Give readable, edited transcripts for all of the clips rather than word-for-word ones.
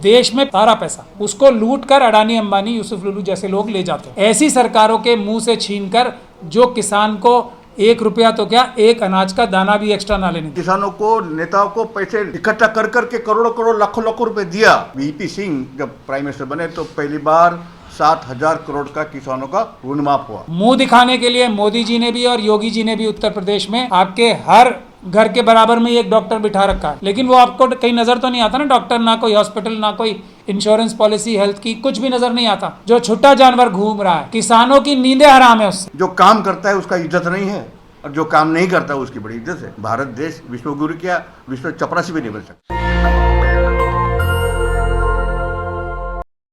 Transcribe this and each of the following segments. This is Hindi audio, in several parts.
देश में सारा पैसा उसको लूट कर अडानी अंबानी यूसुफ लुलू जैसे लोग ले जाते हैं। ऐसी सरकारों के मुंह से छीनकर जो किसान को 1 रुपया तो क्या 1 अनाज का दाना भी एक्स्ट्रा ना लेने। किसानों को, नेताओं को पैसे इकट्ठा कर करके करोड़ों करोड़ लाखों लाखों रुपए दिया। वीपी सिंह जब प्राइम मिनिस्टर बने तो पहली बार 7,000 करोड़ का किसानों का ऋण माफ हुआ। मुंह दिखाने के लिए मोदी जी ने भी और योगी जी ने भी उत्तर प्रदेश में आपके हर घर के बराबर में एक डॉक्टर बिठा रखा है, लेकिन वो आपको कहीं नजर तो नहीं आता ना। डॉक्टर ना कोई हॉस्पिटल, ना कोई इंश्योरेंस पॉलिसी हेल्थ की, कुछ भी नजर नहीं आता। जो छुट्टा जानवर घूम रहा है, किसानों की नींदें हराम है उससे। जो काम करता है उसका इज्जत नहीं है और जो काम नहीं करता है उसकी बड़ी इज्जत है। भारत देश विश्वगुरु क्या, विश्व चपरासी भी नहीं बन सकता।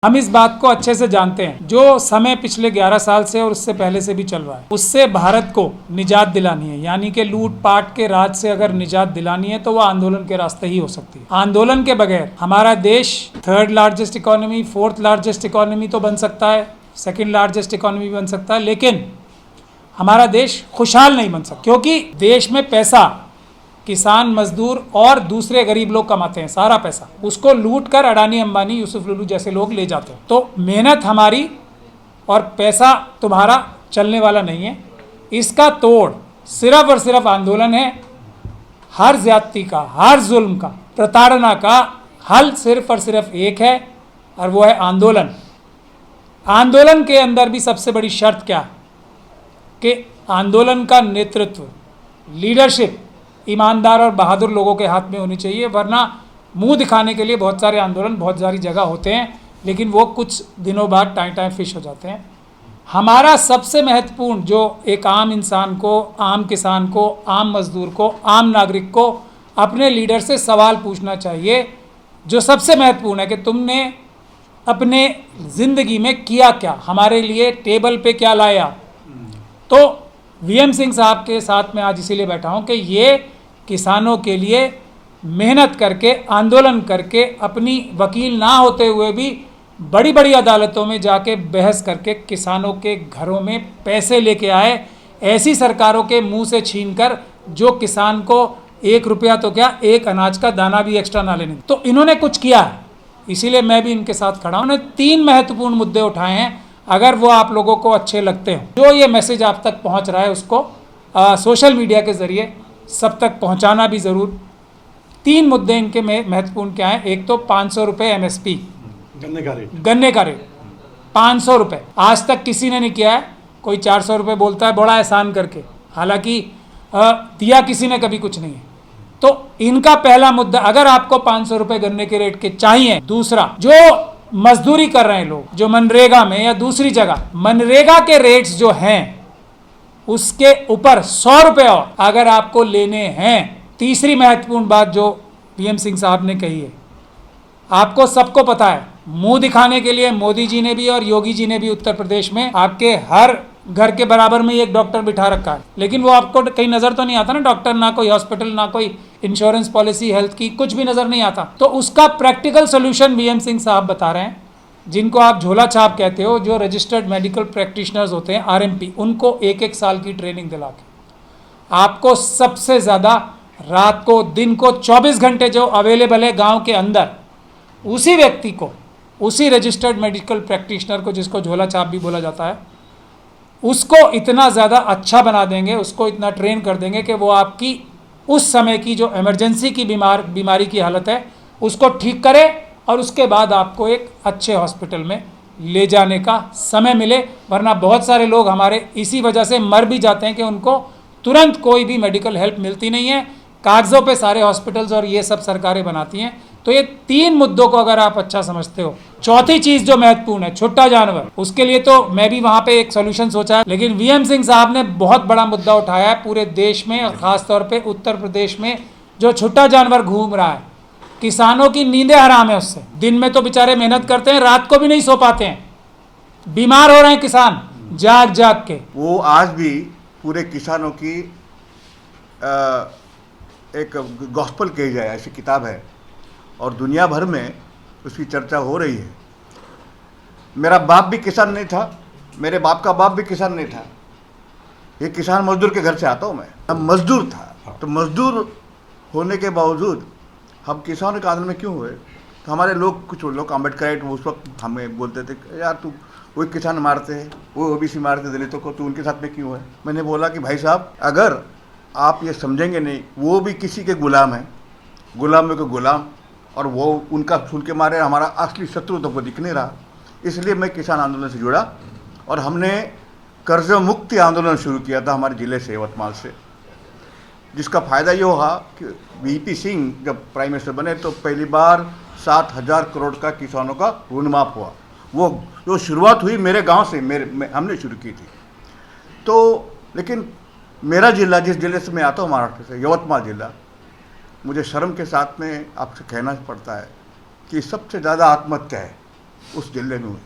हम इस बात को अच्छे से जानते हैं, जो समय पिछले 11 साल से और उससे पहले से भी चल रहा है, उससे भारत को निजात दिलानी है। यानी कि लूट पाट के राज से अगर निजात दिलानी है तो वह आंदोलन के रास्ते ही हो सकती है। आंदोलन के बगैर हमारा देश 3rd largest economy, 4th largest economy तो बन सकता है, 2nd लार्जेस्ट इकोनॉमी बन सकता है, लेकिन हमारा देश खुशहाल नहीं बन सकता। क्योंकि देश में पैसा किसान, मजदूर और दूसरे गरीब लोग कमाते हैं। सारा पैसा उसको लूट कर अडानी अंबानी यूसुफ लुलू जैसे लोग ले जाते हैं। तो मेहनत हमारी और पैसा तुम्हारा चलने वाला नहीं है। इसका तोड़ सिर्फ और सिर्फ आंदोलन है। हर ज्यादती का, हर जुल्म का, प्रताड़ना का हल सिर्फ और सिर्फ एक है और वो है आंदोलन। आंदोलन के अंदर भी सबसे बड़ी शर्त क्या है कि आंदोलन का नेतृत्व, लीडरशिप ईमानदार और बहादुर लोगों के हाथ में होनी चाहिए। वरना मुंह दिखाने के लिए बहुत सारे आंदोलन बहुत सारी जगह होते हैं, लेकिन वो कुछ दिनों बाद टाइम फिश हो जाते हैं। हमारा सबसे महत्वपूर्ण जो एक आम इंसान को, आम किसान को, आम मजदूर को, आम नागरिक को अपने लीडर से सवाल पूछना चाहिए, जो सबसे महत्वपूर्ण है कि तुमने अपने ज़िंदगी में किया क्या, हमारे लिए टेबल पे क्या लाया। तो वीएम सिंह साहब के साथ में आज इसीलिए बैठा हूँ कि ये किसानों के लिए मेहनत करके, आंदोलन करके, अपनी वकील ना होते हुए भी बड़ी बड़ी अदालतों में जाके बहस करके किसानों के घरों में पैसे लेके आए। ऐसी सरकारों के मुंह से छीनकर जो किसान को 1 रुपया तो क्या 1 अनाज का दाना भी एक्स्ट्रा ना लेने। तो इन्होंने कुछ किया है, इसीलिए मैं भी इनके साथ खड़ा हूँ। उन्होंने 3 महत्वपूर्ण मुद्दे उठाए हैं। अगर वो आप लोगों को अच्छे लगते हो, जो ये मैसेज आप तक पहुँच रहा है उसको सोशल मीडिया के ज़रिए सब तक पहुंचाना भी ज़रूर। 3 मुद्दे इनके में महत्वपूर्ण क्या है। एक तो 500 रुपये MSP, गन्ने का रेट 500 रुपये। आज तक किसी ने नहीं किया है। कोई 400 रुपये बोलता है बड़ा एहसान करके, हालांकि दिया किसी ने कभी कुछ नहीं है। तो इनका पहला मुद्दा, अगर आपको 500 रुपये गन्ने के रेट के चाहिए। दूसरा, जो मजदूरी कर रहे हैं लोग, जो मनरेगा में या दूसरी जगह, मनरेगा के रेट्स जो हैं उसके ऊपर 100 रुपये और अगर आपको लेने हैं। तीसरी महत्वपूर्ण बात जो वीएम सिंह साहब ने कही है, आपको सबको पता है, मुंह दिखाने के लिए मोदी जी ने भी और योगी जी ने भी उत्तर प्रदेश में आपके हर घर के बराबर में एक डॉक्टर बिठा रखा है, लेकिन वो आपको कहीं नजर तो नहीं आता ना। डॉक्टर ना कोई हॉस्पिटल, ना कोई इंश्योरेंस पॉलिसी हेल्थ की, कुछ भी नजर नहीं आता। तो उसका प्रैक्टिकल सोल्यूशन वीएम सिंह साहब बता रहे हैं, जिनको आप झोला छाप कहते हो, जो रजिस्टर्ड मेडिकल प्रैक्टिशनर्स होते हैं RMP, उनको 1-1 साल की ट्रेनिंग दिला के आपको सबसे ज़्यादा रात को, दिन को 24 घंटे जो अवेलेबल है गांव के अंदर, उसी व्यक्ति को, उसी रजिस्टर्ड मेडिकल प्रैक्टिशनर को, जिसको झोला छाप भी बोला जाता है, उसको इतना ज़्यादा अच्छा बना देंगे, उसको इतना ट्रेन कर देंगे कि वो आपकी उस समय की जो इमरजेंसी की बीमारी की हालत है उसको ठीक करे और उसके बाद आपको एक अच्छे हॉस्पिटल में ले जाने का समय मिले। वरना बहुत सारे लोग हमारे इसी वजह से मर भी जाते हैं कि उनको तुरंत कोई भी मेडिकल हेल्प मिलती नहीं है। कागज़ों पे सारे हॉस्पिटल्स और ये सब सरकारें बनाती हैं। तो ये 3 मुद्दों को अगर आप अच्छा समझते हो। चौथी चीज़ जो महत्वपूर्ण है, छुट्टा जानवर, उसके लिए तो मैं भी वहाँ पे एक सोल्यूशन सोचा है, लेकिन वीएम सिंह साहब ने बहुत बड़ा मुद्दा उठाया है पूरे देश में और ख़ासतौर पर उत्तर प्रदेश में। जो छुट्टा जानवर घूम रहा है, किसानों की नींदें हराम है उससे। दिन में तो बेचारे मेहनत करते हैं, रात को भी नहीं सो पाते हैं, बीमार हो रहे हैं किसान जाग जाग के। वो आज भी पूरे किसानों की एक गॉस्पल कही जाए ऐसी किताब है और दुनिया भर में उसकी चर्चा हो रही है। मेरा बाप भी किसान नहीं था, मेरे बाप का बाप भी किसान नहीं था। ये किसान मजदूर के घर से आता हूँ मैं मजदूर था। तो मजदूर होने के बावजूद हम किसानों के आंदोलन में क्यों हुए? तो हमारे लोग, कुछ लोग अम्बेडकराइट उस वक्त हमें बोलते थे यार तू वही किसान मारते हैं, वो ओबीसी मारते दलितों को, तो उनके साथ में क्यों है। मैंने बोला कि भाई साहब अगर आप ये समझेंगे नहीं, वो भी किसी के गुलाम हैं, गुलाम में को गुलाम, और वो उनका सुन के मारे हमारा असली शत्रु तो वो दिख नहीं रहा। इसलिए मैं किसान आंदोलन से जुड़ा और हमने कर्ज मुक्ति आंदोलन शुरू किया था हमारे ज़िले से, यवतमाल से, जिसका फ़ायदा ये हुआ कि वीपी सिंह जब प्राइम मिनिस्टर बने तो पहली बार 7,000 करोड़ का किसानों का ऋण माफ हुआ। वो जो शुरुआत हुई मेरे गांव से, हमने शुरू की थी। तो लेकिन मेरा ज़िला, जिस ज़िले से मैं आता हूँ महाराष्ट्र से, यवतमाल ज़िला, मुझे शर्म के साथ में आपसे कहना पड़ता है कि सबसे ज़्यादा आत्महत्या है उस ज़िले में हुई,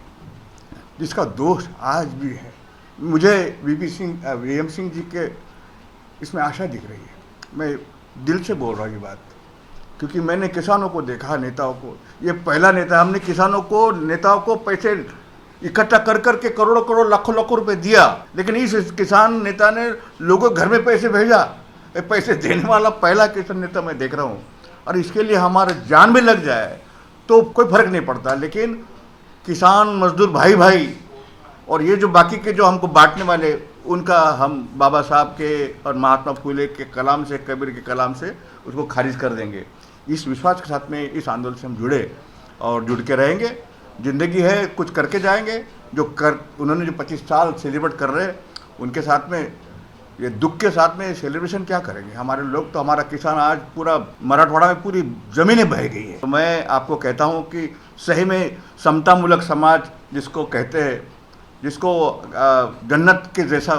जिसका दोष आज भी है। मुझे वीएम सिंह जी के इसमें आशा दिख रही है। मैं दिल से बोल रहा हूँ ये बात, क्योंकि मैंने किसानों को देखा, नेताओं को। ये पहला नेता, हमने किसानों को, नेताओं को पैसे इकट्ठा कर करके करोड़ों करोड़ लाखों लाखों रुपए दिया, लेकिन इस किसान नेता ने लोगों के घर में पैसे भेजा। ये पैसे देने वाला पहला किसान नेता मैं देख रहा हूँ। और इसके लिए हमारा जान भी लग जाए तो कोई फर्क नहीं पड़ता, लेकिन किसान मजदूर भाई भाई और ये जो बाकी के जो हमको बांटने वाले, उनका हम बाबा साहब के और महात्मा फुले के कलाम से, कबीर के कलाम से उसको खारिज कर देंगे। इस विश्वास के साथ में इस आंदोलन से हम जुड़े और जुड़ के रहेंगे। ज़िंदगी है, कुछ करके जाएंगे। उन्होंने जो 25 साल सेलिब्रेट कर रहे हैं, उनके साथ में ये दुख के साथ में सेलिब्रेशन क्या करेंगे हमारे लोग। तो हमारा किसान आज पूरा मराठवाड़ा में पूरी ज़मीनें बह गई है। तो मैं आपको कहता हूँ कि सही में समतामूलक समाज जिसको कहते हैं, जिसको जन्नत के जैसा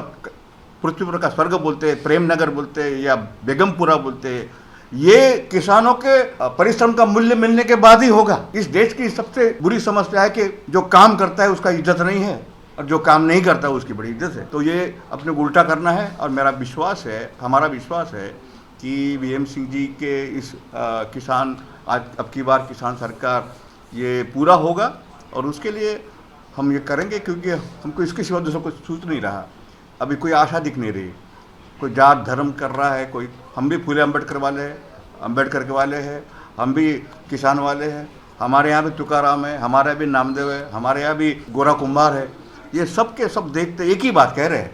पृथ्वीपुर का स्वर्ग बोलते हैं, प्रेम नगर बोलते हैं या बेगमपुरा बोलते हैं, ये किसानों के परिश्रम का मूल्य मिलने के बाद ही होगा। इस देश की सबसे बुरी समस्या है कि जो काम करता है उसका इज्जत नहीं है और जो काम नहीं करता है उसकी बड़ी इज्जत है। तो ये अपने को उल्टा करना है। और मेरा विश्वास है, हमारा विश्वास है कि वीएम सिंह जी के इस किसान, आज अब की बार किसान सरकार ये पूरा होगा और उसके लिए हम ये करेंगे, क्योंकि हमको इसके सिवा दूसरा कुछ सूझ नहीं रहा। अभी कोई आशा दिख नहीं रही। कोई जात धर्म कर रहा है, कोई, हम भी फुले अम्बेडकर वाले हैं, अम्बेडकर के वाले हैं, हम भी किसान वाले हैं। हमारे यहाँ भी तुकाराम है, हमारे यहाँ भी नामदेव है, हमारे यहाँ भी गोरा कुंभार है। ये सब के सब देखते एक ही बात कह रहे हैं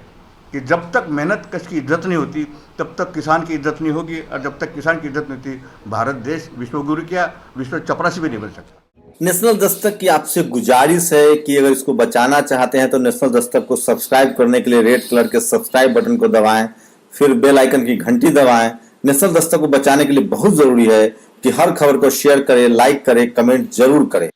कि जब तक मेहनत कश की इज्जत नहीं होती तब तक किसान की इज्जत नहीं होगी, और जब तक किसान की इज्जत नहीं होती भारत देश विश्वगुरु क्या, विश्व चपरासी भी नहीं बन सकता। नेशनल दस्तक की आपसे गुजारिश है कि अगर इसको बचाना चाहते हैं तो नेशनल दस्तक को सब्सक्राइब करने के लिए रेड कलर के सब्सक्राइब बटन को दबाएं, फिर बेल आइकन की घंटी दबाएं। नेशनल दस्तक को बचाने के लिए बहुत जरूरी है कि हर खबर को शेयर करें, लाइक करें, कमेंट जरूर करें।